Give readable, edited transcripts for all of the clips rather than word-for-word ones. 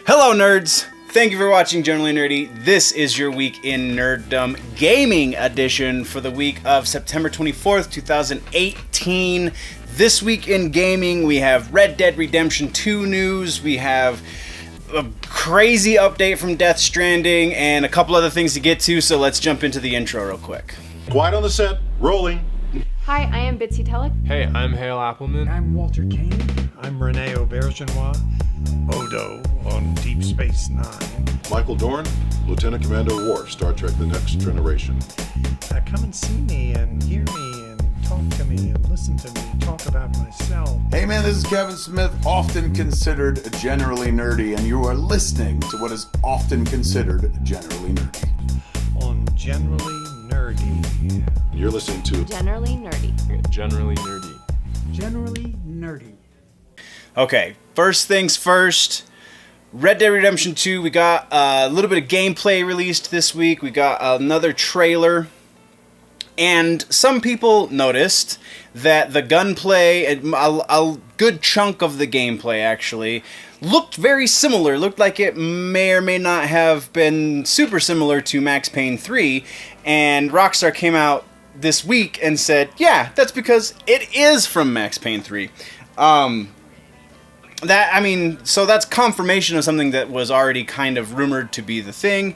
Hello, nerds! Thank you for watching Generally Nerdy. This is your week in Nerdom Gaming Edition for the week of September 24th, 2018. This week in gaming, we have Red Dead Redemption 2 news, we have a crazy update from Stranding, and a couple other things to get to, so let's jump into the intro real quick. Quiet on the set, rolling. Hi, I am Bitsy Telek. Hey, I'm Hale Appleman. I'm Walter Kane. I'm Rene Aubergenois. Odo on Deep Space Nine. Michael Dorn, Lieutenant Commander of War, Star Trek The Next Generation. Come and see me and hear me and talk to me and listen to me talk about myself. Hey man, this is Kevin Smith, often considered generally nerdy, and you are listening to what is often considered generally nerdy. On Generally Nerdy. You're listening to Generally Nerdy. Generally Nerdy. Generally nerdy. Okay, first things first. Red Dead Redemption 2, we got a little bit of gameplay released this week. We got another trailer. And some people noticed that the gunplay, a good chunk of the gameplay actually, looked very similar. Looked like it may or may not have been super similar to Max Payne 3. And Rockstar came out this week and said, yeah, that's because it is from Max Payne 3. So that's confirmation of something that was already kind of rumored to be the thing.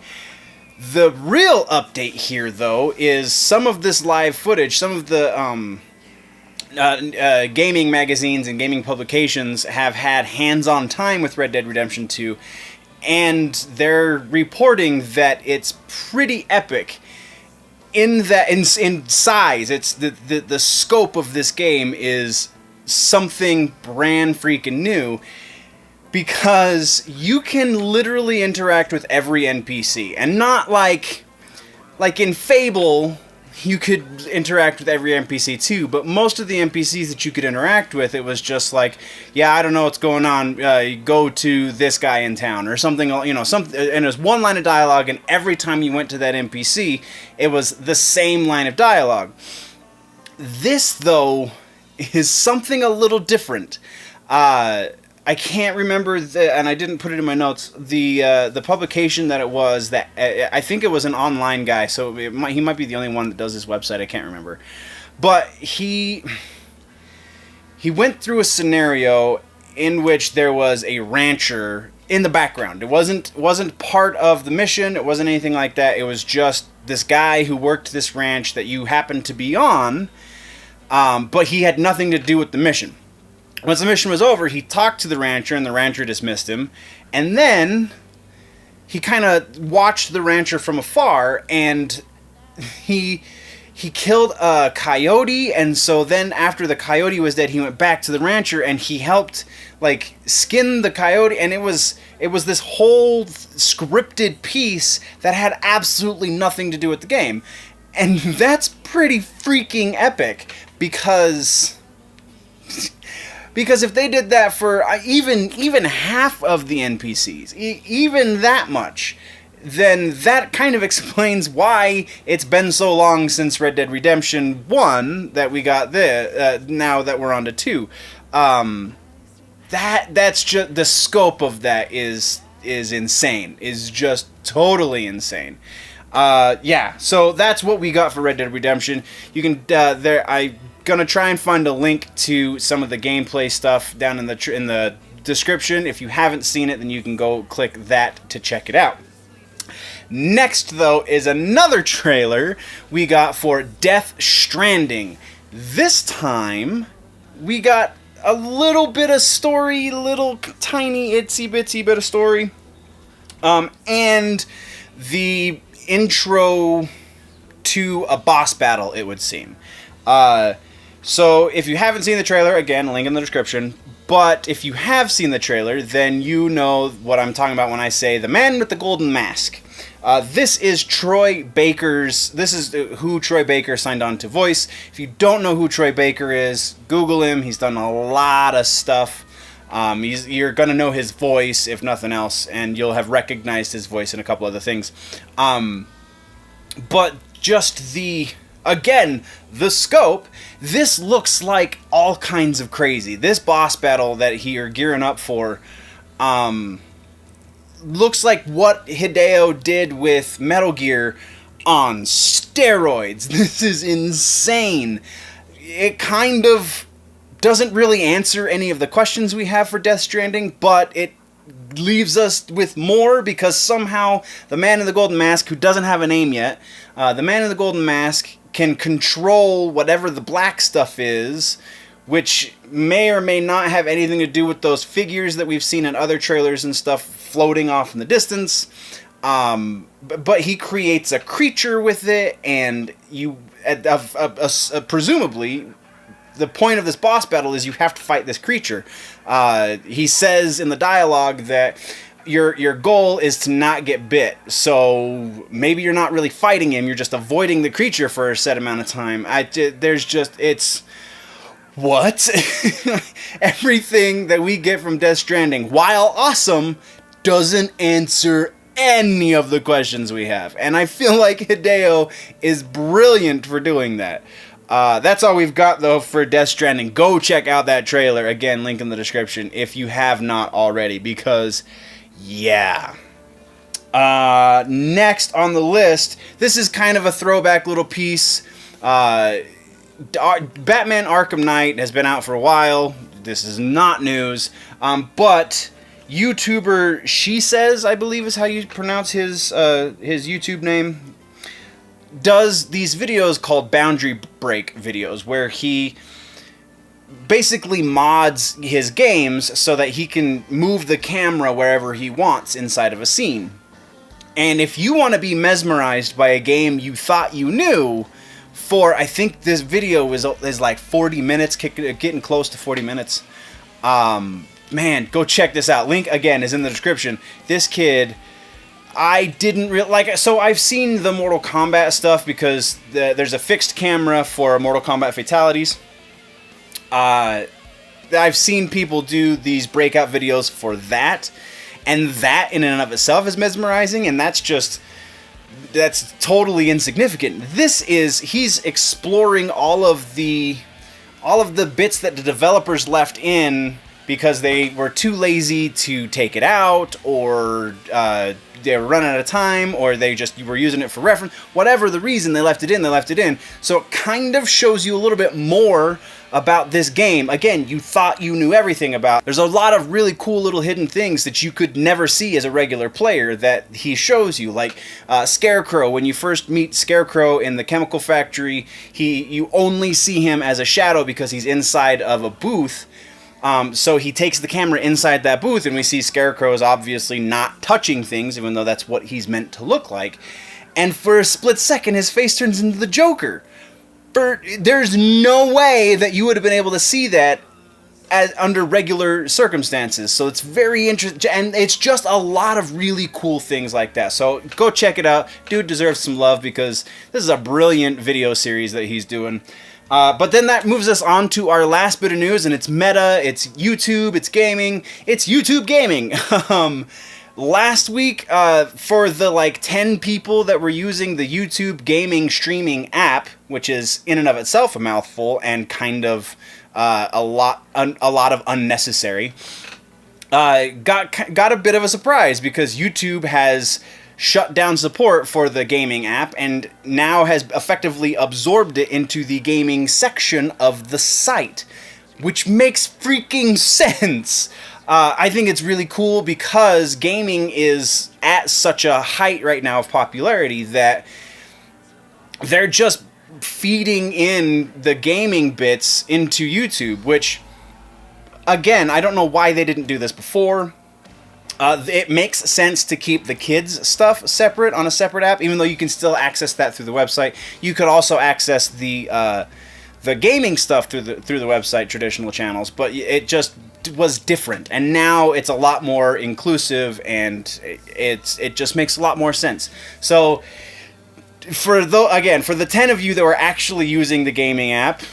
The real update here, though, is some of this live footage, some of the gaming magazines and gaming publications have had hands-on time with Red Dead Redemption 2, and they're reporting that it's pretty epic in that in size. It's the scope of this game is something brand freaking new, because you can literally interact with every NPC, and not like in Fable you could interact with every NPC too, but most of the NPCs that you could interact with, it was just like, yeah, I don't know what's going on, go to this guy in town or something, something, and it was one line of dialogue, and every time you went to that NPC it was the same line of dialogue. This, though, is something a little different. I can't remember, and I didn't put it in my notes, the publication that it was, that I think it was an online guy, so he might be the only one that does this website, I can't remember. But he went through a scenario in which there was a rancher in the background. It wasn't part of the mission, it wasn't anything like that, it was just this guy who worked this ranch that you happened to be on, but he had nothing to do with the mission. Once the mission was over, he talked to the rancher, and the rancher dismissed him. And then he kind of watched the rancher from afar, and he killed a coyote. And so then, after the coyote was dead, he went back to the rancher and he helped skin the coyote. And it was this whole scripted piece that had absolutely nothing to do with the game. And that's pretty freaking epic, because if they did that for even half of the NPCs, even that much, then that kind of explains why it's been so long since Red Dead Redemption 1 that we got now that we're on to 2. That's just, the scope of that is insane, is just totally insane. So that's what we got for Red Dead Redemption. You can I'm gonna try and find a link to some of the gameplay stuff down in the description. If you haven't seen it, then you can go click that to check it out. Next, though, is another trailer we got for Stranding. This time, we got a little bit of story, little tiny itsy bitsy bit of story, and the intro to a boss battle, it would seem. So if you haven't seen the trailer, again, link in the description. But if you have seen the trailer, then you know what I'm talking about when I say the man with the golden mask. This is Troy Baker's. This is who Troy Baker signed on to voice. If you don't know who Troy Baker is, Google him. He's done a lot of stuff. You're gonna know his voice, if nothing else, and you'll have recognized his voice in a couple other things. But just the scope, this looks like all kinds of crazy. This boss battle that you're gearing up for, looks like what Hideo did with Metal Gear on steroids. This is insane. It kind of doesn't really answer any of the questions we have for Death Stranding, but it leaves us with more because somehow the man in the golden mask, who doesn't have a name yet, the man in the golden mask can control whatever the black stuff is, which may or may not have anything to do with those figures that we've seen in other trailers and stuff floating off in the distance. But he creates a creature with it, and you, presumably, the point of this boss battle is you have to fight this creature. He says in the dialogue that your goal is to not get bit. So maybe you're not really fighting him, you're just avoiding the creature for a set amount of time. It's... What? Everything that we get from Death Stranding, while awesome, doesn't answer any of the questions we have. And I feel like Hideo is brilliant for doing that. That's all we've got, though, for Death Stranding. Go check out that trailer. Again, link in the description if you have not already, because, yeah. Next on the list, this is kind of a throwback little piece. Batman Arkham Knight has been out for a while. This is not news. But YouTuber Shesez, I believe is how you pronounce his YouTube name, does these videos called boundary break videos, where he basically mods his games so that he can move the camera wherever he wants inside of a scene. And if you want to be mesmerized by a game you thought you knew, for, I think this video is like 40 minutes, getting close to 40 minutes. Man, go check this out. Link, again, is in the description. This kid, I didn't really like. So I've seen the Mortal Kombat stuff because there's a fixed camera for Mortal Kombat fatalities. I've seen people do these breakout videos for that, and that in and of itself is mesmerizing, and that's totally insignificant. He's exploring all of the bits that the developers left in because they were too lazy to take it out, or they were running out of time, or they just were using it for reference. Whatever the reason, they left it in. So it kind of shows you a little bit more about this game. Again, you thought you knew everything about. There's a lot of really cool little hidden things that you could never see as a regular player that he shows you, like Scarecrow. When you first meet Scarecrow in the chemical factory, you only see him as a shadow because he's inside of a booth. So he takes the camera inside that booth, and we see Scarecrow is obviously not touching things, even though that's what he's meant to look like. And for a split second, his face turns into the Joker. There's no way that you would have been able to see that under regular circumstances. So it's very interesting, and it's just a lot of really cool things like that. So go check it out. Dude deserves some love because this is a brilliant video series that he's doing. But then that moves us on to our last bit of news, and it's meta, it's YouTube, it's gaming, it's YouTube gaming. Last week, for the 10 people that were using the YouTube gaming streaming app, which is in and of itself a mouthful and kind of a lot of unnecessary, got a bit of a surprise because YouTube has shut down support for the gaming app and now has effectively absorbed it into the gaming section of the site, which makes freaking sense. I think it's really cool because gaming is at such a height right now of popularity that they're just feeding in the gaming bits into YouTube, which, again, I don't know why they didn't do this before. It makes sense to keep the kids' stuff separate on a separate app, even though you can still access that through the website. You could also access the gaming stuff through the website, traditional channels, but it just was different, and now it's a lot more inclusive, and it just makes a lot more sense. So for the 10 of you that were actually using the gaming app,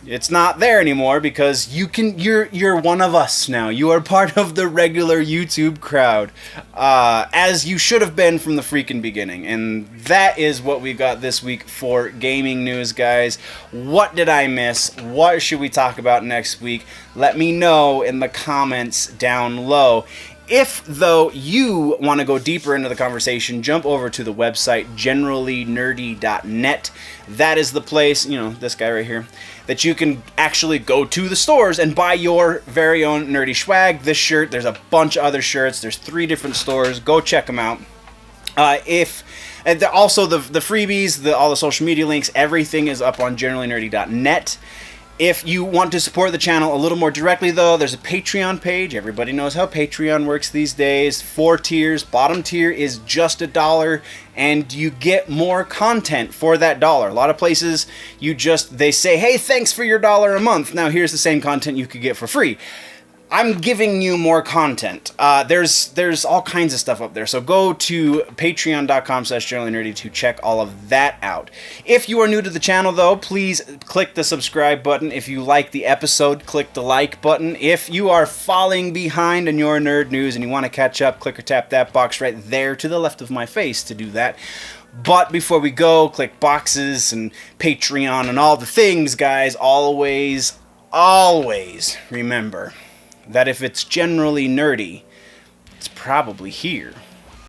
it's not there anymore because you're one of us now. You are part of the regular YouTube crowd, as you should have been from the freaking beginning. And that is what we got this week for gaming news, guys. What did I miss? What should we talk about next week? Let me know in the comments down low. If, though, you want to go deeper into the conversation, jump over to the website, generallynerdy.net. That is the place, you know, this guy right here, that you can actually go to the stores and buy your very own nerdy swag. This shirt, there's a bunch of other shirts. There's 3 different stores. Go check them out. Also the freebies, all the social media links, everything is up on generallynerdy.net. If you want to support the channel a little more directly, though, there's a Patreon page. Everybody knows how Patreon works these days. 4 tiers. Bottom tier is just $1, and you get more content for that $1. A lot of places, they say, hey, thanks for your $1 a month. Now, here's the same content you could get for free. I'm giving you more content. There's all kinds of stuff up there. So go to patreon.com/generallynerdy to check all of that out. If you are new to the channel, though, please click the subscribe button. If you like the episode, click the like button. If you are falling behind in your nerd news and you want to catch up, click or tap that box right there to the left of my face to do that. But before we go, click boxes and Patreon and all the things, guys. Always remember that if it's generally nerdy, it's probably here.